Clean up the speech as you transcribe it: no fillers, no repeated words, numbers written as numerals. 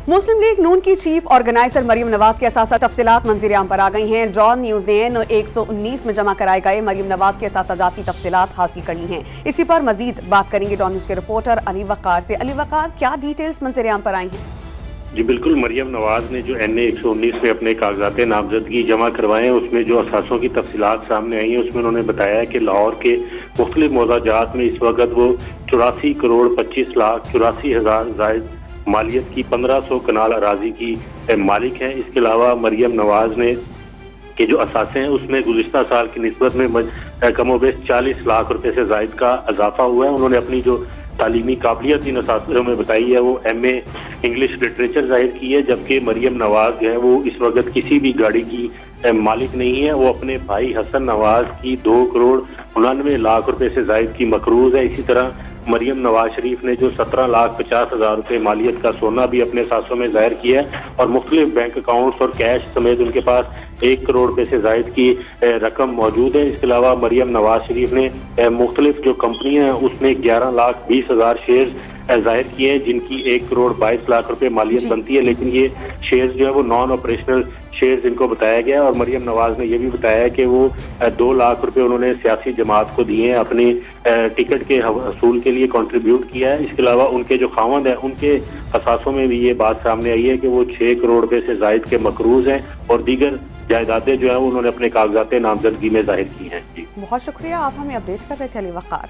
مسلم league نون کی chief organiser Maryam Nawaz کے اثاثہ تفصیلات منظر عام پر آ گئی ہیں۔ ڈان نیوز نے 119 میں جمع کرائے گئے مریم نواز کے اثاثہ جاتی تفصیلات حاصل کر لی ہیں۔ اسی پر مزید بات کریں گے ڈان نیوز کے رپورٹر علی وقار سے۔ علی وقار، کیا ڈیٹیلز منظر عام پر آئی ہیں؟ جی بالکل، مریم نواز نے جو NA 119 میں اپنے کاغذات نامزدگی جمع کروائے ہیں، اس میں جو اثاثوں کی تفصیلات سامنے آئی ہیں، اس میں انہوں نے بتایا ہے کہ لاہور کے مختلف موضوعات جات میں اس وقت وہ 84 کروڑ 25 لاکھ 84 ہزار زائد مالیت کی 1500 کنال اراضی کی مالک ہیں۔ اس کے علاوہ مریم نواز نے کہ جو اثاثے ہیں اس میں گزشتہ سال کی نسبت میں کم و بیش 40 لاکھ روپے سے زائد کا اضافہ ہوا ہے۔ انہوں نے اپنی جو تعلیمی قابلیت ان اثاثوں میں بتائی ہے وہ MA انگلش لٹریچر ظاہر کی ہے، جبکہ مریم نواز جو ہے وہ اس وقت کسی بھی گاڑی کی مالک نہیں ہے۔ وہ اپنے بھائی حسن نواز کی 2 کروڑ 99 لاکھ روپے سے زائد کی مقروض ہے۔ اسی طرح مریم نواز شریف نے جو 17 لاکھ 50 ہزار روپے مالیت کا سونا بھی اپنے اثاثوں میں ظاہر کیا ہے، اور مختلف بینک اکاؤنٹس اور کیش سمیت ان کے پاس 1 کروڑ روپے سے زائد کی رقم موجود ہے۔ اس کے علاوہ مریم نواز شریف نے مختلف جو کمپنیاں ہیں اس میں 11 لاکھ 20 ہزار شیئرز ظاہر کیے ہیں، جن کی 1 کروڑ 22 لاکھ روپے مالیت بنتی ہے، لیکن یہ شیئرز جو ہے وہ نان آپریشنل شیئرز ان کو بتایا گیا ہے۔ اور مریم نواز نے یہ بھی بتایا ہے کہ وہ 2 لاکھ روپے انہوں نے سیاسی جماعت کو دیے ہیں، اپنی ٹکٹ کے حصول کے لیے کنٹریبیوٹ کیا ہے۔ اس کے علاوہ ان کے جو خاوند ہیں ان کے اثاثوں میں بھی یہ بات سامنے آئی ہے کہ وہ 6 کروڑ روپے سے زائد کے مقروض ہیں، اور دیگر جائیدادیں جو ہیں انہوں نے اپنے کاغذات نامزدگی میں ظاہر کی ہیں۔ بہت شکریہ، آپ ہمیں اپڈیٹ کر رہے تھے علی وقار۔